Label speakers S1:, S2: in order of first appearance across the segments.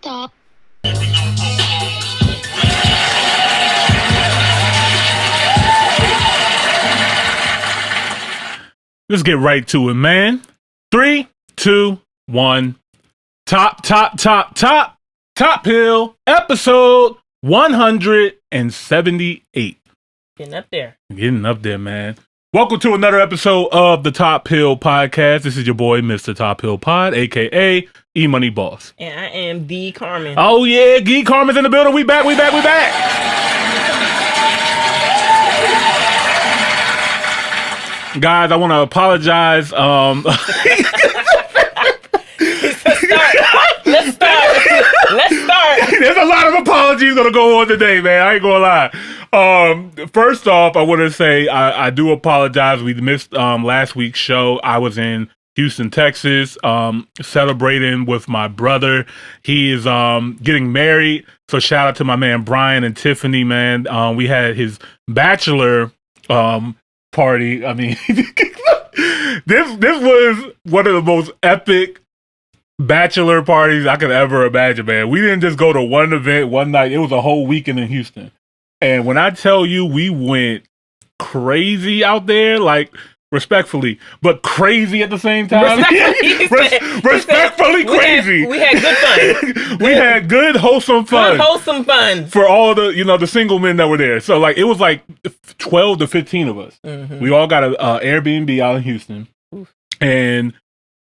S1: Top.
S2: Let's get right to it, man. 3, 2, 1. Top Hill, episode 178.
S3: Getting up there.
S2: Getting up there, man. Welcome to another episode of the Top Hill Podcast. This is your boy, Mr. Top Hill Pod, a.k.a. Emoneyboss.
S3: And I am the Carmen.
S2: Oh, yeah. Gee Carmen's in the building. We back. Guys, I want to apologize.
S3: Let's start.
S2: There's a lot of apologies going to go on today, man. I ain't going to lie. First off, I want to say I do apologize. We missed last week's show. I was in Houston, Texas, celebrating with my brother. He is getting married. So shout out to my man Brian and Tiffany, man. We had his bachelor party. I mean, this was one of the most epic bachelor parties I could ever imagine, man. We didn't just go to one event one night. It was a whole weekend in Houston. And when I tell you we went crazy out there, like respectfully, but crazy at the same time. Respectfully crazy.
S3: We had good fun.
S2: We had good, wholesome fun. For all the, the single men that were there. So like, it was like 12 to 15 of us. Mm-hmm. We all got an Airbnb out in Houston. Oof. And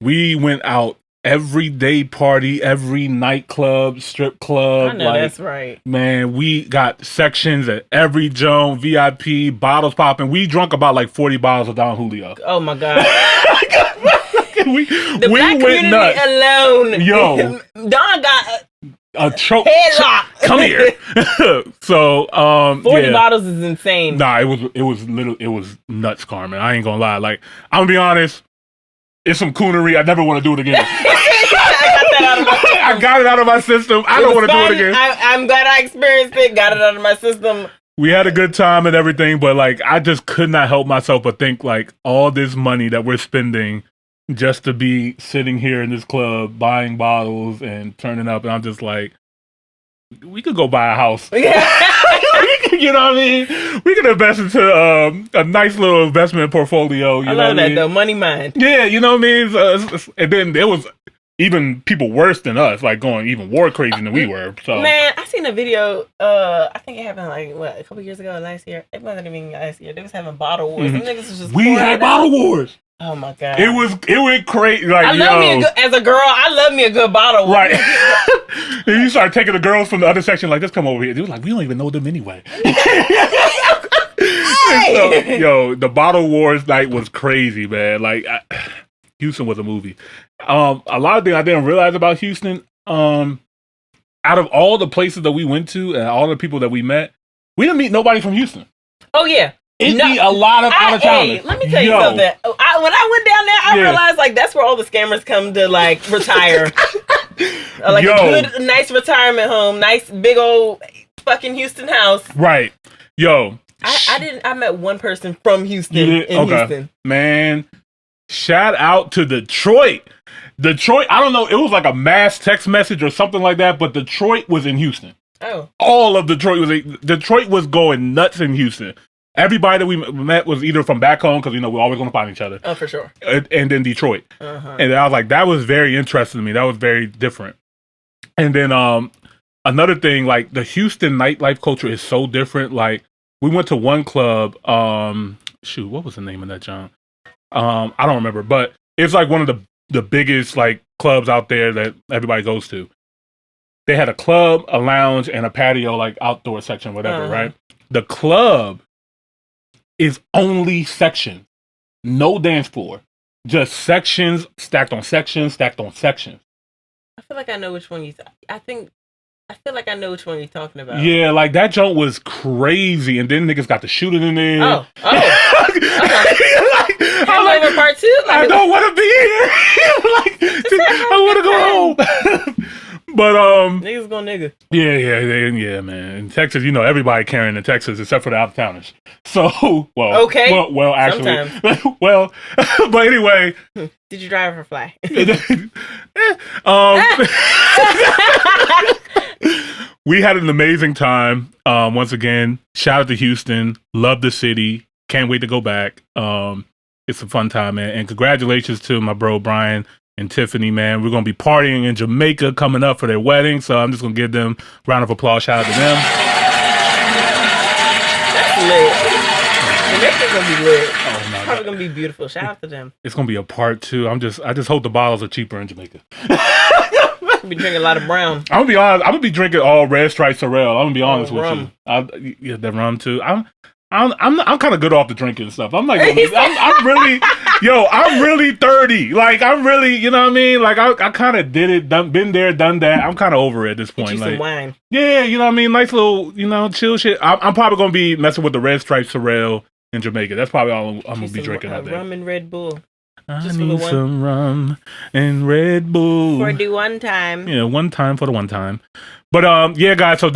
S2: we went out every day party, every nightclub, strip club.
S3: I know, that's right.
S2: Man, we got sections at every joint, VIP, bottles popping. We drunk about like 40 bottles of Don Julio.
S3: Oh my God.
S2: we
S3: black
S2: went nuts.
S3: Alone.
S2: Yo.
S3: Don got
S2: a choke.
S3: Headlock.
S2: Come here. So
S3: 40 bottles is insane.
S2: Nah, it was nuts, Carmen. I ain't gonna lie. Like, I'm gonna be honest. It's some coonery. I never want to do it again. I got it out of my system. I don't want to do it again.
S3: I'm glad I experienced it. Got it out of my system.
S2: We had a good time and everything, but like, I just could not help myself but think like all this money that we're spending just to be sitting here in this club buying bottles and turning up, and I'm just like, we could go buy a house. You know what I mean? We could invest into a nice little investment portfolio.
S3: I love that though. Money mind.
S2: Yeah, you know what I mean? And then there was even people worse than us, like going even more crazy than we were. So
S3: man, I seen a video. I think it happened like a couple years ago, last year. It wasn't even last year. They was having bottle wars. Mm-hmm. Them niggas was just
S2: we had bottle wars.
S3: Oh my God!
S2: It went crazy. Like,
S3: I love me as a girl. I love me a good bottle.
S2: Right. And you start taking the girls from the other section, like, just come over here. They was like, we don't even know them anyway. Hey! So, the bottle wars night was crazy, man. Like, Houston was a movie. A lot of things I didn't realize about Houston. Out of all the places that we went to and all the people that we met, we didn't meet nobody from Houston.
S3: Oh yeah.
S2: It'd be a lot of out of towners.
S3: Let me tell you something. When I went down there, I realized like that's where all the scammers come to like retire. A good, nice retirement home, nice big old fucking Houston house.
S2: Right. Yo.
S3: I met one person from Houston Houston.
S2: Man, shout out to Detroit. Detroit, I don't know, it was like a mass text message or something like that, but Detroit was in Houston.
S3: Oh.
S2: All of Detroit was going nuts in Houston. Everybody that we met was either from back home, because, we're always going to find each other.
S3: Oh, for sure.
S2: And then Detroit.
S3: Uh-huh.
S2: And I was like, that was very interesting to me. That was very different. And then another thing, like, the Houston nightlife culture is so different. Like, we went to one club. What was the name of that, John? I don't remember. But it's like one of the biggest, like, clubs out there that everybody goes to. They had a club, a lounge, and a patio, like, outdoor section, whatever, right? The club is only section, no dance floor, just sections stacked on sections stacked on sections.
S3: I feel like I know which one I feel like I know which one you're talking about.
S2: Yeah, like that joint was crazy, and then niggas got the shooting in there.
S3: Oh. I'm like part two.
S2: I don't want to be here. I want to go home. But
S3: niggas gonna nigga.
S2: Yeah, man. In Texas, you know, everybody carrying in Texas except for the out of towners. So, well, actually, well, but anyway.
S3: Did you drive or fly?
S2: We had an amazing time. Once again, shout out to Houston. Love the city. Can't wait to go back. It's a fun time, man. And congratulations to my bro Brian and Tiffany, man. We're going to be partying in Jamaica coming up for their wedding. So I'm just going to give them a round of applause. Shout out to them.
S3: That's lit. Jamaica's going to be lit. Oh, my probably going to be beautiful. Shout out to them.
S2: It's going to be a part 2. I just hope the bottles are cheaper in Jamaica.
S3: Be drinking a lot of brown.
S2: I'm gonna be honest. I'm gonna be drinking all Red Stripe Sorrel. I'm gonna be honest with you. Yeah, that rum too. I'm kind of good off the drinking stuff. I'm like, I'm really 30. Like, I'm really, you know what I mean? Like, I kind of did it, been there, done that. I'm kind of over it at this point.
S3: Get you some wine.
S2: Yeah, you know what I mean? Nice little, chill shit. I'm probably gonna be messing with the Red Stripe Sorrel in Jamaica. That's probably all I'm gonna be drinking out there.
S3: Rum and Red Bull.
S2: I need some rum and Red Bull.
S3: For the one time.
S2: Yeah, one time for the one time. But, yeah, guys, so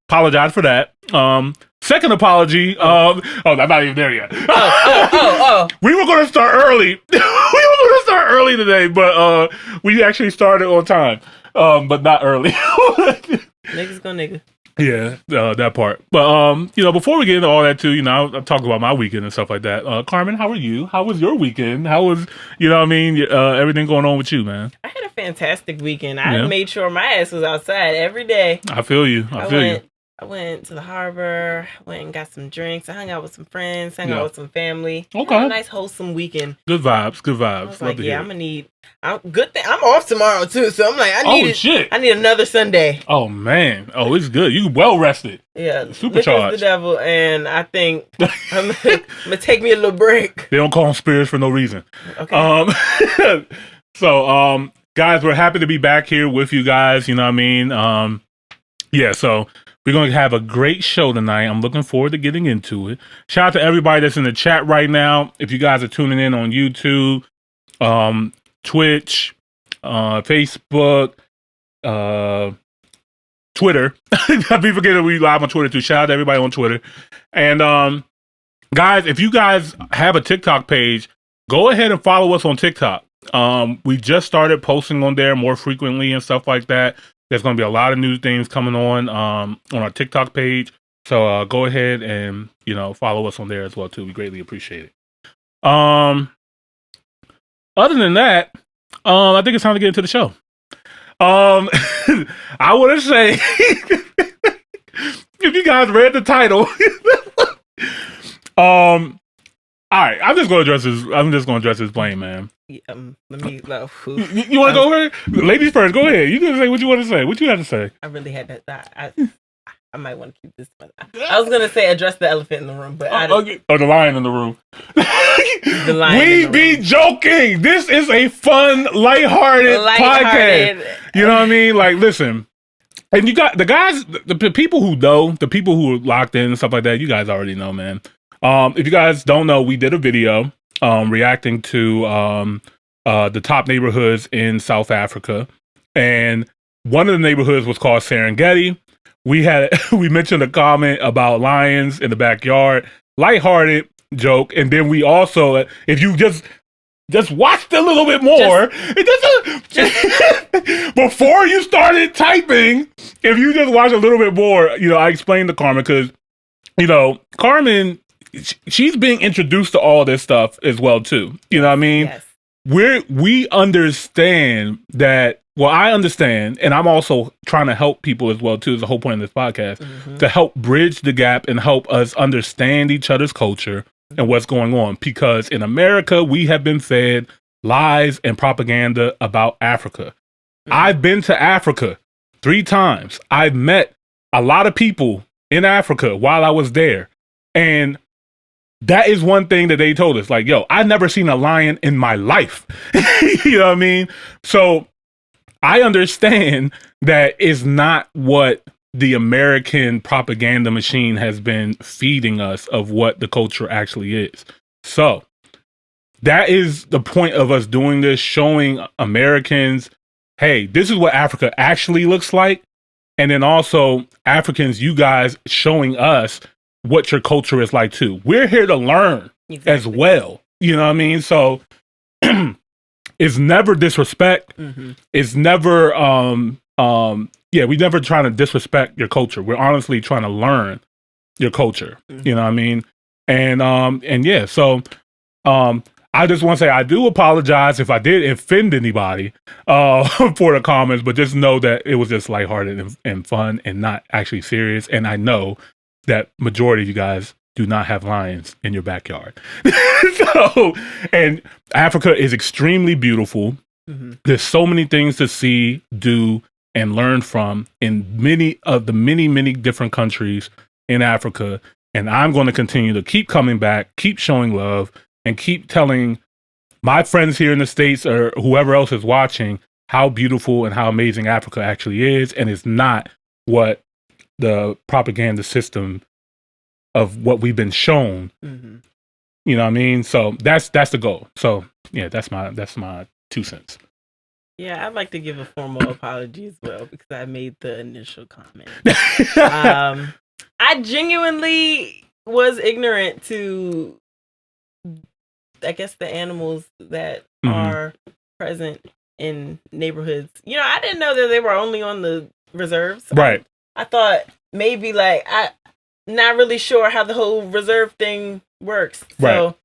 S2: apologize for that. Second apology. I'm not even there yet. We were going to start early. Today, but we actually started on time. But not early.
S3: Niggas go nigga.
S2: Yeah, that part. But, before we get into all that too, I'll talk about my weekend and stuff like that. Carmen, how are you? How was your weekend? How was, everything going on with you, man?
S3: I had a fantastic weekend. I made sure my ass was outside every day.
S2: I feel you.
S3: I went to the harbor, went and got some drinks. I hung out with some friends, hung out with some family.
S2: Okay.
S3: Had a nice, wholesome weekend.
S2: Good vibes.
S3: I was like, I'm gonna need. Good thing I'm off tomorrow too, so I'm like, I need another Sunday.
S2: Oh man, it's good. You well rested.
S3: Yeah,
S2: supercharged.
S3: The devil, and I think I'm gonna take me a little break.
S2: They don't call them spirits for no reason.
S3: Okay.
S2: So, guys, we're happy to be back here with you guys. You know what I mean? Yeah. So. We're going to have a great show tonight. I'm looking forward to getting into it. Shout out to everybody that's in the chat right now. If you guys are tuning in on YouTube, Twitch, Facebook, Twitter. I be forgetting we live on Twitter too. Shout out to everybody on Twitter. And guys, if you guys have a TikTok page, go ahead and follow us on TikTok. We just started posting on there more frequently and stuff like that. There's going to be a lot of new things coming on our TikTok page. So go ahead and, follow us on there as well, too. We greatly appreciate it. Other than that, I think it's time to get into the show. I want to say, if you guys read the title, all right, I'm just going to address this blame, man.
S3: Let me laugh.
S2: You want to go over it? Ladies first. Go ahead. You can say what you want to say. What you have to say?
S3: I really had that. I might want to keep this. I was gonna say address the elephant in the room, but
S2: the lion in the room. The lion. We be joking. This is a fun, lighthearted podcast. You know what I mean? Like, listen. And you got the guys, the people who know, the people who are locked in and stuff like that. You guys already know, man. If you guys don't know, we did a video reacting to the top neighborhoods in South Africa, and one of the neighborhoods was called Serengeti. We mentioned a comment about lions in the backyard, lighthearted joke, and then we also, if you just watched a little bit more, before you started typing, if you just watch a little bit more, I explained to Carmen because, Carmen, she's being introduced to all this stuff as well too. You know what I mean?
S3: Yes.
S2: We understand that. Well, I understand, and I'm also trying to help people as well too. Is the whole point of this podcast to help bridge the gap and help us understand each other's culture and what's going on. Because in America, we have been fed lies and propaganda about Africa. I've been to Africa 3 times. I've met a lot of people in Africa while I was there, and that is one thing that they told us. Like, yo, I've never seen a lion in my life. You know what I mean? So I understand that is not what the American propaganda machine has been feeding us of what the culture actually is. So that is the point of us doing this, showing Americans, hey, this is what Africa actually looks like. And then also Africans, you guys showing us what your culture is like too. We're here to learn as well. You know what I mean? So it's never disrespect. Mm-hmm. It's never, we never trying to disrespect your culture. We're honestly trying to learn your culture. Mm-hmm. You know what I mean? And yeah, so I just want to say I do apologize if I did offend anybody for the comments, but just know that it was just lighthearted and fun and not actually serious. And I know that majority of you guys do not have lions in your backyard. So, and Africa is extremely beautiful. Mm-hmm. There's so many things to see, do, and learn from in many different countries in Africa. And I'm going to continue to keep coming back, keep showing love, and keep telling my friends here in the States or whoever else is watching how beautiful and how amazing Africa actually is. And it's not what the propaganda system of what we've been shown. Mm-hmm. You know what I mean? So that's the goal. So yeah, that's my 2 cents.
S3: Yeah, I'd like to give a formal apology as well because I made the initial comment. I genuinely was ignorant to, I guess, the animals that are present in neighborhoods. You know, I didn't know that they were only on the reserves.
S2: Right.
S3: I thought maybe I'm not really sure how the whole reserve thing works. So
S2: right.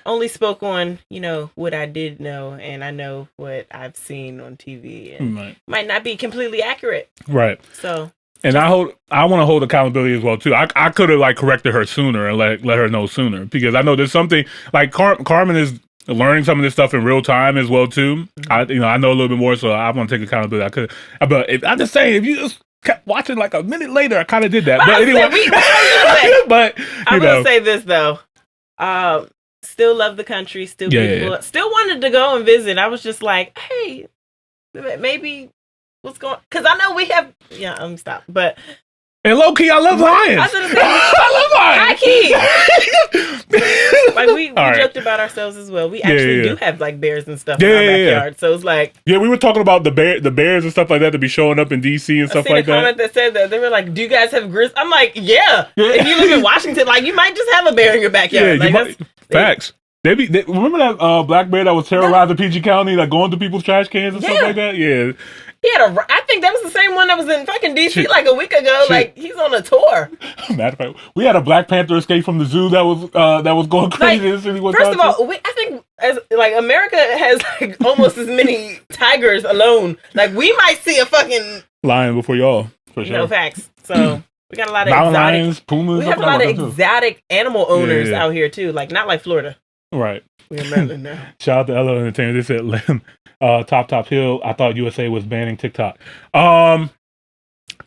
S3: Only spoke on, what I did know, and I know what I've seen on TV, and might not be completely accurate.
S2: Right.
S3: So.
S2: And I want to hold accountability as well too. I could have corrected her sooner and let her know sooner, because I know there's something like Carmen is learning some of this stuff in real time as well too. Mm-hmm. I know a little bit more, so I want to take accountability. But I'm just saying, if you just kept watching a minute later, I kind of did that. But anyway, but
S3: I'm gonna say this though. Still love the country. Still beautiful. Yeah. Still wanted to go and visit. I was just like, hey, maybe. What's going? Because I know we have. Yeah, stop. But
S2: and low key, I love lions. I
S3: love lions. High key. We joked about ourselves as well. We actually do have bears and stuff in our backyard. So it's like
S2: we were talking about the bears and stuff like that to be showing up in DC and stuff like that. I seen a
S3: comment that said that they were like, "Do you guys have grizzlies?" I'm like, "Yeah." If you live in Washington, you might just have a bear in your backyard.
S2: Facts. Remember that black bear that was terrorizing PG County, going through people's trash cans and stuff like that? Yeah.
S3: I think that was the same one that was in fucking DC a week ago. He's on a tour.
S2: Matter of fact, we had a Black Panther escape from the zoo that was going crazy.
S3: First of all, I think as America has almost as many tigers alone. We might see a fucking
S2: lion before y'all, for sure.
S3: No facts. So we got a lot of
S2: lions, pumas.
S3: We have a lot of exotic animal owners out here too. Not like Florida.
S2: Right.
S3: We're in Maryland now.
S2: Shout out to Ella Entertainment. They said Top Hill. I thought USA was banning TikTok.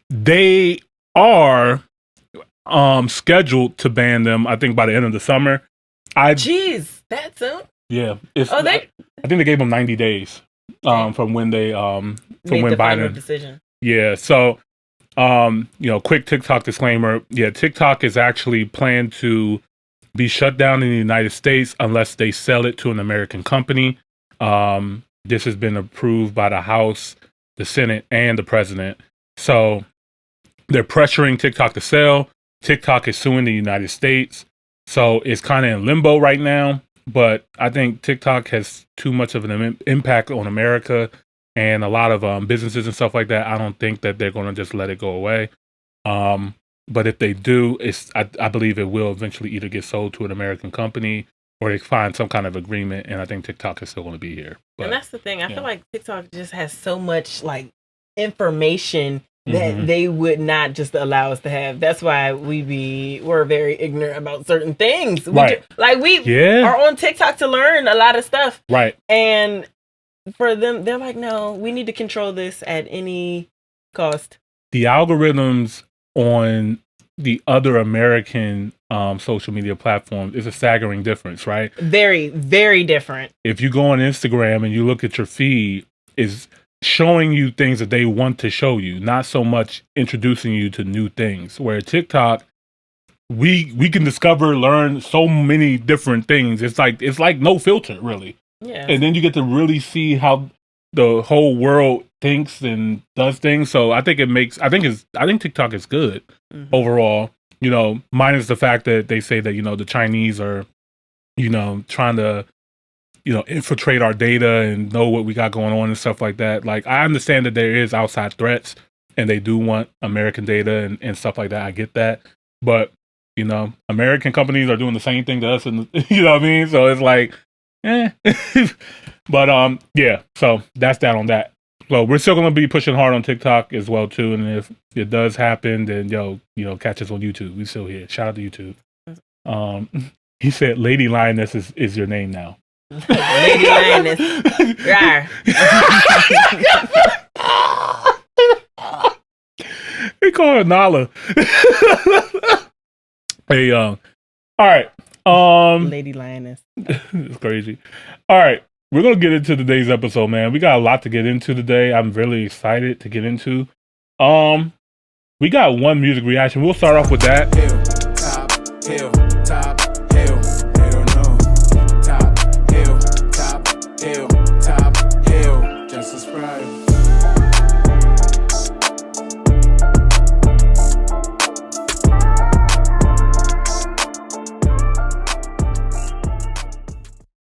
S2: They are scheduled to ban them, I think, by the end of the summer.
S3: Jeez, that soon?
S2: Yeah. I think they gave them 90 days from when they from when Biden
S3: decision.
S2: Yeah. So quick TikTok disclaimer. Yeah, TikTok is actually planned to be shut down in the United States unless they sell it to an American company. This has been approved by the House, the Senate, and the President. So they're pressuring TikTok to sell. TikTok is suing the United States. So it's kind of in limbo right now. But I think TikTok has too much of an impact on America and a lot of businesses and stuff like that. I don't think that they're going to just let it go away. But if they do, I believe it will eventually either get sold to an American company or they find some kind of agreement. And I think TikTok is still going to be here. But,
S3: and that's the thing. I feel like TikTok just has so much information that they would not just allow us to have. That's why we're very ignorant about certain things. We are on TikTok to learn a lot of stuff.
S2: Right.
S3: And for them, they're like, no, we need to control this at any cost.
S2: The algorithms on the other American social media platforms is a staggering difference, right?
S3: Very, very different.
S2: If you go on Instagram and you look at your feed, is showing you things that they want to show you, not so much introducing you to new things. Where TikTok, we can learn so many different things. It's like no filter, really.
S3: Yeah.
S2: And then you get to really see how the whole world thinks and does things. So I think I think TikTok is good overall. You know, minus the fact that they say that, you know, the Chinese are, you know, trying to, you know, infiltrate our data and know what we got going on and stuff like that. Like, I understand that there is outside threats and they do want American data and stuff like that. I get that. But, you know, American companies are doing the same thing to us, and you know what I mean? So it's like, But yeah, so that's that on that. So we're still gonna be pushing hard on TikTok as well too. And if it does happen, then you know, catch us on YouTube. We still here. Shout out to YouTube. He said Lady Lioness is your name now.
S3: Lady Lioness. Rawr.
S2: They call her Nala. Hey, all right.
S3: Lady Lioness.
S2: It's crazy. All right. We're going to get into today's episode, man. We got a lot to get into today. I'm really excited to get into. We got one music reaction. We'll start off with that.